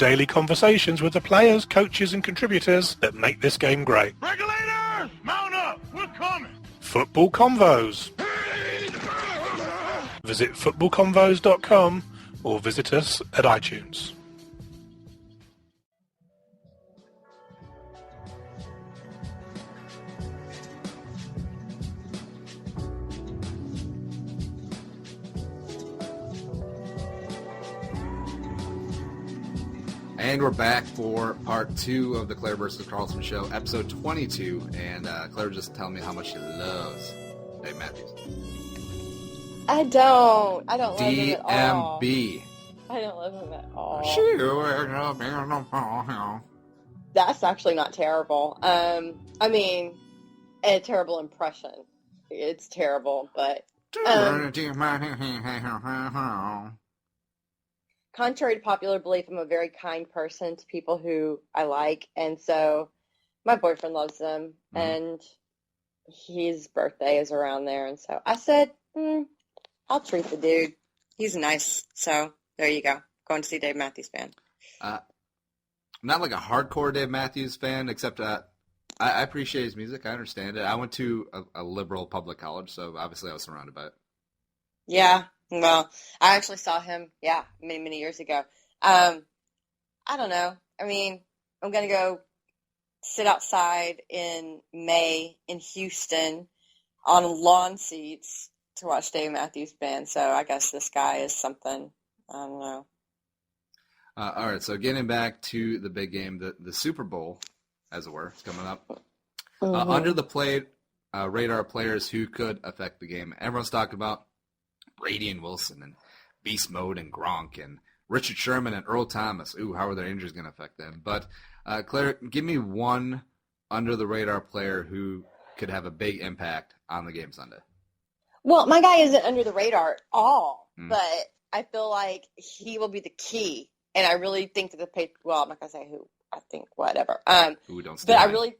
daily conversations with the players, coaches, and contributors that make this game great. Regulators, mount up. We're coming. Football Convos. Visit footballconvos.com or visit us at iTunes. And we're back for part 2 of the Claire-Vs-Carlson Show, episode 22. And Claire was just telling me how much she loves Dave Matthews. I don't love him at all. DMB. I don't love him at all. That's actually not terrible. I mean, a terrible impression. It's terrible, but... contrary to popular belief, I'm a very kind person to people who I like, and so my boyfriend loves them, and his birthday is around there, and so I said, I'll treat the dude. He's nice, so there you go. Going to see Dave Matthews Band. I'm not like a hardcore Dave Matthews fan, except I appreciate his music. I understand it. I went to a liberal public college, so obviously I was surrounded by it. Yeah. Well, I actually saw him, many, many years ago. I don't know. I mean, I'm going to go sit outside in May in Houston on lawn seats to watch Dave Matthews Band. So I guess this guy is something. I don't know. All right, so getting back to the big game, the Super Bowl, as it were, is coming up. Under the radar players who could affect the game. Everyone's talking about Brady and Wilson and Beast Mode and Gronk and Richard Sherman and Earl Thomas. Ooh, how are their injuries going to affect them? But, Claire, give me one under-the-radar player who could have a big impact on the game Sunday. Well, my guy isn't under the radar at all, but I feel like he will be the key. And I really think that I'm not going to say who. I think whatever. Ooh, don't steal But I really...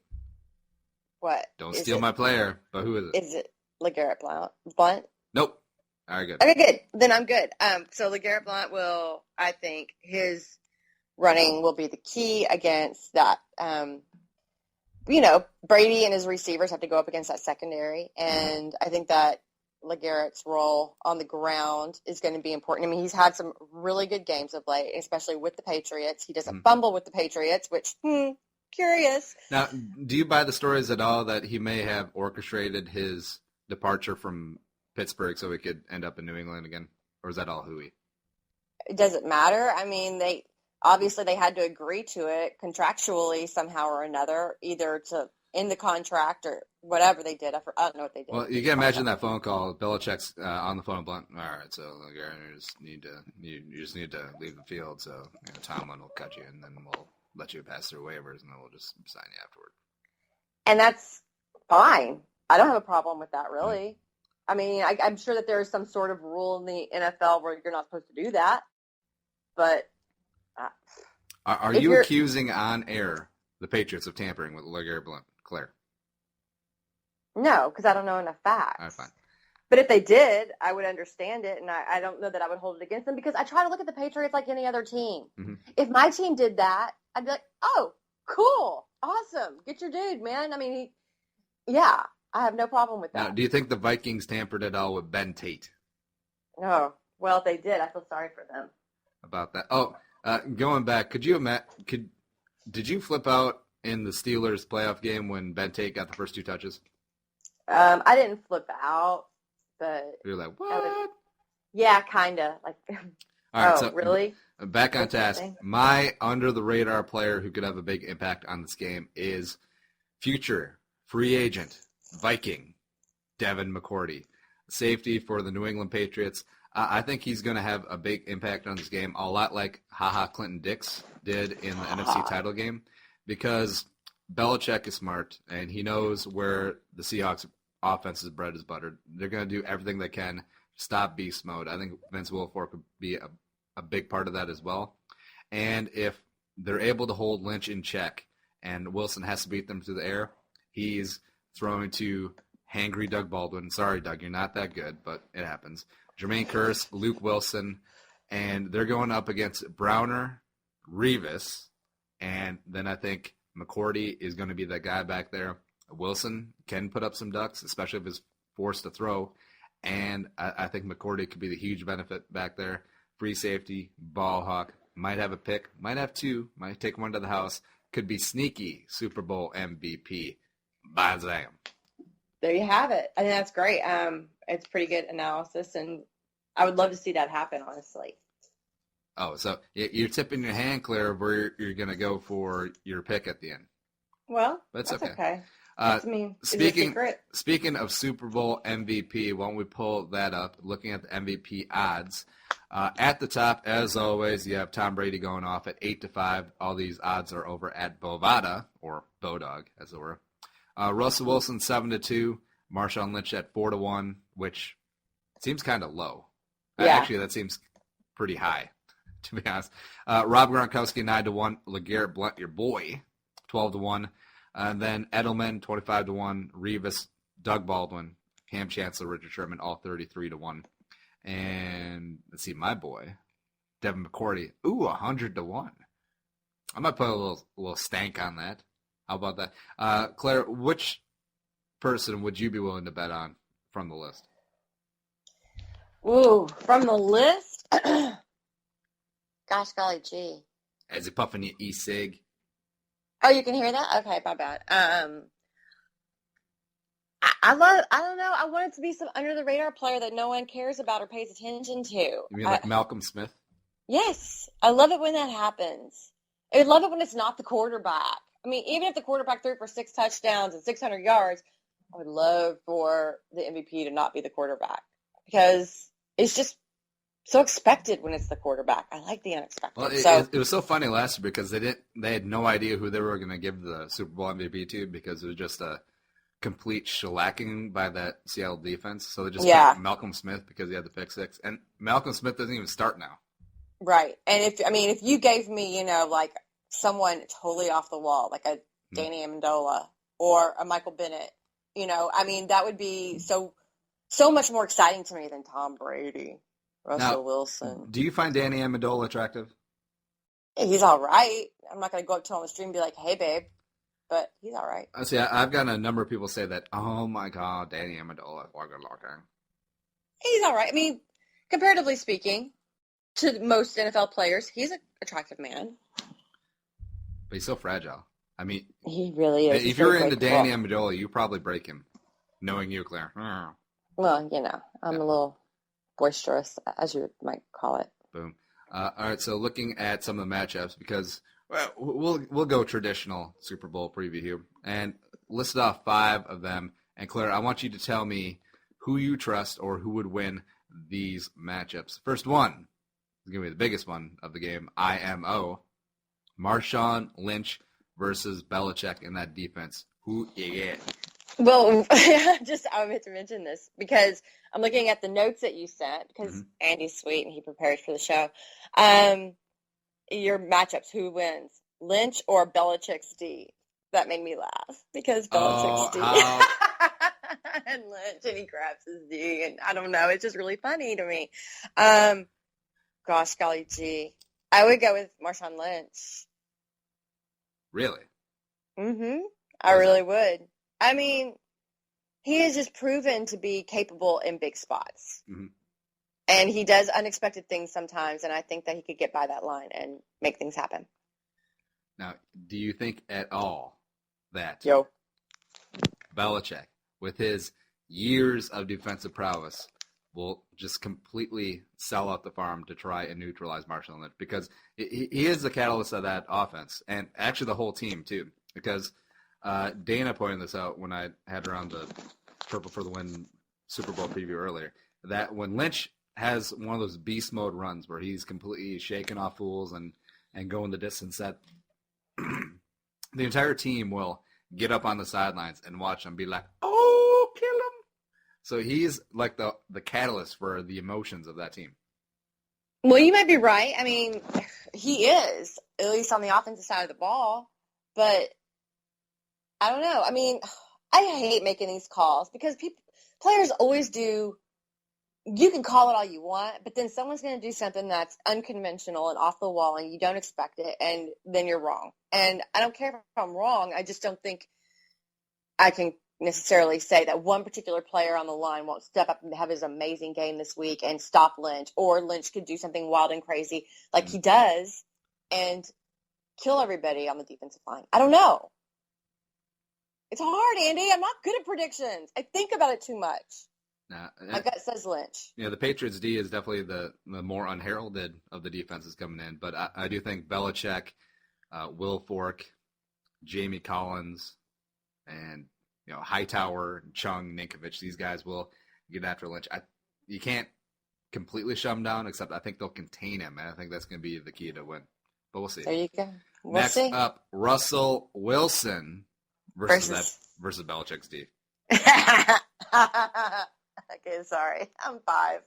What? Don't steal my player, but who is it? Is it LeGarrette Blount? Nope. All right, good. Okay, good. Then I'm good. So LeGarrette Blount will, I think, his running will be the key against that. Brady and his receivers have to go up against that secondary, and I think that LeGarrette's role on the ground is going to be important. I mean, he's had some really good games of late, especially with the Patriots. He doesn't fumble with the Patriots, which, curious. Now, do you buy the stories at all that he may have orchestrated his departure from Pittsburgh so he could end up in New England again? Or is that all hooey? It doesn't matter. I mean, they had to agree to it contractually somehow or another, either to end the contract or whatever they did. I don't know what they did. Well, you can imagine that phone call. Belichick's on the phone with Blunt. All right, so you just need to leave the field. So Tomlin will cut you, and then we'll let you pass through waivers, and then we'll just sign you afterward. And that's fine. I don't have a problem with that, really. I mean, I'm sure that there is some sort of rule in the NFL where you're not supposed to do that. But are you accusing on air the Patriots of tampering with LeGarrette Blount, Claire? No, because I don't know enough facts. All right, fine. But if they did, I would understand it, and I don't know that I would hold it against them because I try to look at the Patriots like any other team. Mm-hmm. If my team did that, I'd be like, oh, cool, awesome, get your dude, man. I mean, I have no problem with that. Now, do you think the Vikings tampered at all with Ben Tate? No. Well, if they did, I feel sorry for them. About that. Oh, going back, did you flip out in the Steelers playoff game when Ben Tate got the first 2 touches? I didn't flip out, but you're like, what? Yeah, kind of. Like, all right, so really? Back on task. My under-the-radar player who could have a big impact on this game is future free agent Viking Devin McCourty, safety for the New England Patriots. I think he's going to have a big impact on this game, a lot like Clinton Dix did in the NFC title game, because Belichick is smart, and he knows where the Seahawks' offense's bread is buttered. They're going to do everything they can to stop beast mode. I think Vince Wilfork could be a big part of that as well. And if they're able to hold Lynch in check and Wilson has to beat them through the air, he's throwing to hangry Doug Baldwin. Sorry, Doug, you're not that good, but it happens. Jermaine Kearse, Luke Wilson, and they're going up against Browner, Revis, and then I think McCourty is going to be that guy back there. Wilson can put up some ducks, especially if he's forced to throw, and I think McCourty could be the huge benefit back there. Free safety, ball hawk, might have a pick, might have two, might take one to the house, could be sneaky Super Bowl MVP. Bazam. There you have it. I think that's great. It's pretty good analysis, and I would love to see that happen, honestly. Oh, so you're tipping your hand, Claire, where you're going to go for your pick at the end. Well, that's okay. Speaking of Super Bowl MVP, why don't we pull that up, looking at the MVP odds. At the top, as always, you have Tom Brady going off at 8-5. All these odds are over at Bovada, or Bodog, as it were. Russell Wilson 7-2, Marshawn Lynch at 4-1, which seems kind of low. Yeah. Actually, that seems pretty high, to be honest. Rob Gronkowski 9-1, LeGarrette Blount, your boy, 12-1, and then Edelman 25-1, Revis, Doug Baldwin, Cam Chancellor, Richard Sherman, all 33-1, and let's see, my boy, Devin McCourty, 100-1. I might put a little stank on that. How about that? Claire, which person would you be willing to bet on from the list? Ooh, from the list? Gosh, golly gee. Is it puffing your e-cig? Oh, you can hear that? Okay, my bad. I don't know. I want it to be some under-the-radar player that no one cares about or pays attention to. You mean like Malcolm Smith? Yes. I love it when that happens. I love it when it's not the quarterback. I mean, even if the quarterback threw for 6 touchdowns and 600 yards, I would love for the MVP to not be the quarterback because it's just so expected when it's the quarterback. I like the unexpected. Well, it was so funny last year because they had no idea who they were going to give the Super Bowl MVP to because it was just a complete shellacking by that Seattle defense. So they just picked Malcolm Smith because he had the pick six, and Malcolm Smith doesn't even start now. Right, and if you gave me like someone totally off the wall, like a Danny Amendola or a Michael Bennett, that would be so much more exciting to me than Tom Brady, Russell Wilson. Do you find Danny Amendola attractive? He's all right. I'm not going to go up to him on the street and be like, hey, babe, but he's all right. See, I've got a number of people say that, oh, my God, Danny Amendola is good looking. He's all right. I mean, comparatively speaking to most NFL players, he's an attractive man. But he's so fragile. I mean, he really is. If you're into Danny Amendola, you probably break him, knowing you, Claire. Well, I'm a little boisterous, as you might call it. Boom. All right, so looking at some of the matchups, because we'll go traditional Super Bowl preview here, and listed off 5 of them. And Claire, I want you to tell me who you trust or who would win these matchups. First one is going to be the biggest one of the game, IMO. Marshawn Lynch versus Belichick in that defense. Who you get? Well, I meant to mention this because I'm looking at the notes that you sent because Andy's sweet and he prepared for the show. Your matchups, who wins, Lynch or Belichick's D? That made me laugh because Belichick's D and Lynch, and he grabs his D, and I don't know, it's just really funny to me. Gosh, golly gee, I would go with Marshawn Lynch. Really? I really would. I mean, he has just proven to be capable in big spots. And he does unexpected things sometimes, and I think that he could get by that line and make things happen. Now, do you think at all that Belichick, with his years of defensive prowess, will just completely sell out the farm to try and neutralize Marshawn Lynch? Because he is the catalyst of that offense, and actually the whole team, too. Because Dana pointed this out when I had her on the Purple for the Win Super Bowl preview earlier, that when Lynch has one of those beast mode runs where he's completely shaking off fools and going the distance, that the entire team will get up on the sidelines and watch him be like, oh, kill him. So he's like the catalyst for the emotions of that team. Well, you might be right. I mean, he is, at least on the offensive side of the ball. But I don't know. I mean, I hate making these calls because players always do you can call it all you want, but then someone's going to do something that's unconventional and off the wall and you don't expect it, and then you're wrong. And I don't care if I'm wrong. I just don't think I can necessarily say that one particular player on the line won't step up and have his amazing game this week and stop Lynch, or Lynch could do something wild and crazy like he does and kill everybody on the defensive line. I don't know. It's hard, Andy. I'm not good at predictions. I think about it too much. My gut says Lynch. The Patriots D is definitely the more unheralded of the defenses coming in, but I do think Belichick, Will Fork, Jamie Collins, and Hightower, Chung, Ninkovich, these guys will get after Lynch. You can't completely shut him down, except I think they'll contain him, and I think that's going to be the key to win. But we'll see. There you go. Next up, Russell Wilson versus Belichick's D. Okay, sorry. I'm 5.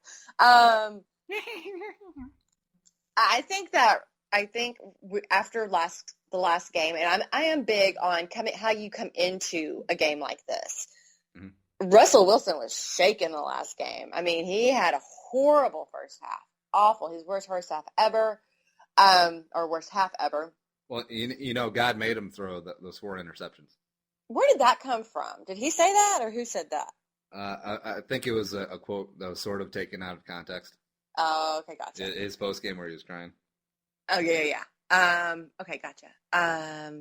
I think after the last game, and I am big on how you come into a game like this. Mm-hmm. Russell Wilson was shaken the last game. I mean, he had a horrible first half. Awful. His worst first half ever, or worst half ever. Well, God made him throw those 4 interceptions. Where did that come from? Did he say that, or who said that? I think it was a quote that was sort of taken out of context. Oh, okay, gotcha. His post game where he was crying. Oh, yeah. Okay, gotcha.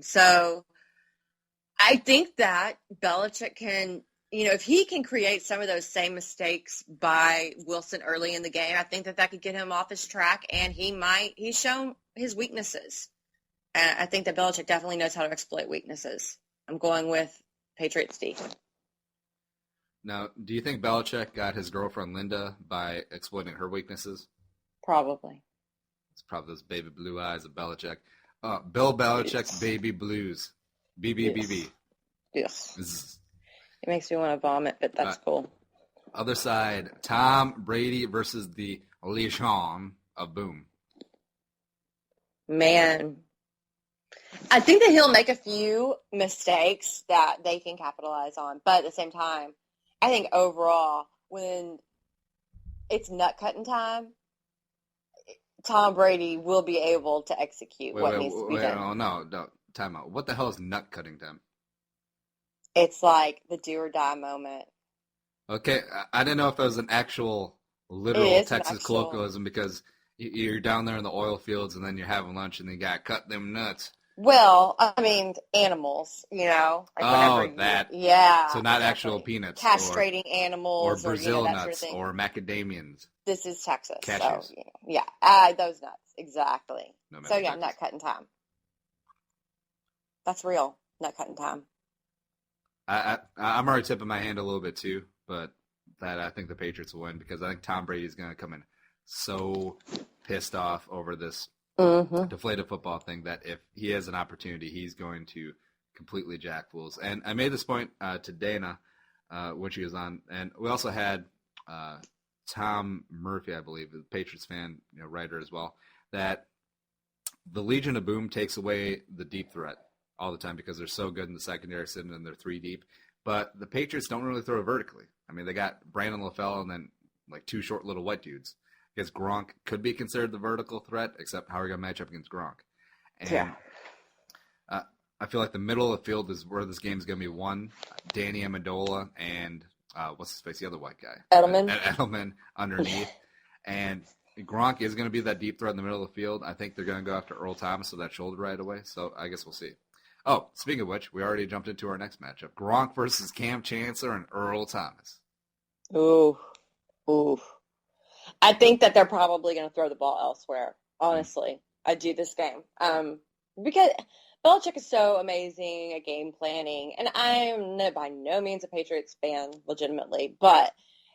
So I think that Belichick can, if he can create some of those same mistakes by Wilson early in the game, I think that could get him off his track, and he's shown his weaknesses. And I think that Belichick definitely knows how to exploit weaknesses. I'm going with Patriots D. Now, do you think Belichick got his girlfriend Linda by exploiting her weaknesses? Probably. It's probably those baby blue eyes of Belichick. Bill Belichick's baby blues. BBBB. Yes. It makes me want to vomit, but that's cool. Other side, Tom Brady versus the Legion of Boom. Man. I think that he'll make a few mistakes that they can capitalize on, but at the same time, I think overall, when it's nut cutting time, Tom Brady will be able to execute what needs to be done. No, time out. What the hell is nut cutting time? It's like the do or die moment. Okay, I didn't know if it was an actual literal Texas colloquialism, because you're down there in the oil fields and then you're having lunch and you got to cut them nuts. Well, I mean, animals, that. Yeah. So not actual peanuts. Castrating animals. Or Brazil that nuts sort of or macadamians. This is Texas. Cashews. So, those nuts. Exactly. No, so, nut cutting time. That's real. Nut cutting time. I'm already tipping my hand a little bit too, but that I think the Patriots will win, because I think Tom Brady is going to come in so pissed off over this deflated football thing that if he has an opportunity, he's going to completely jack fools. And I made this point to Dana when she was on, and we also had Tom Murphy, I believe, the Patriots fan, writer as well, that the Legion of Boom takes away the deep threat all the time because they're so good in the secondary, sitting in their 3 deep. But the Patriots don't really throw vertically. I mean, they got Brandon LaFell and then like 2 short little white dudes. Because Gronk could be considered the vertical threat, except how are you going to match up against Gronk? And I feel like the middle of the field is where this game is going to be won. Danny Amendola and what's his face, the other white guy? Edelman underneath. And Gronk is going to be that deep threat in the middle of the field. I think they're going to go after Earl Thomas with that shoulder right away. So I guess we'll see. Oh, speaking of which, we already jumped into our next matchup. Gronk versus Cam Chancellor and Earl Thomas. Ooh. I think that they're probably going to throw the ball elsewhere. Honestly, I do this game because Belichick is so amazing at game planning, and I'm by no means a Patriots fan legitimately, but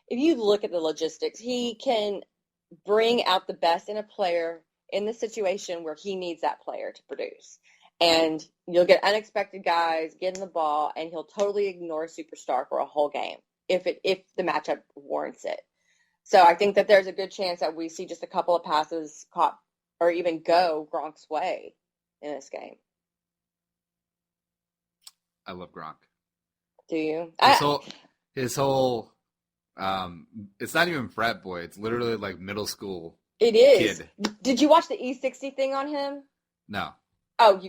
if you look at the logistics, he can bring out the best in a player in the situation where he needs that player to produce. And you'll get unexpected guys getting the ball, and he'll totally ignore a superstar for a whole game if the matchup warrants it. So I think that there's a good chance that we see just a couple of passes caught or even go Gronk's way in this game. I love Gronk. Do you? His whole It's not even frat boy. It's literally like middle school It is. kid. Did you watch the E60 thing on him? No. Oh,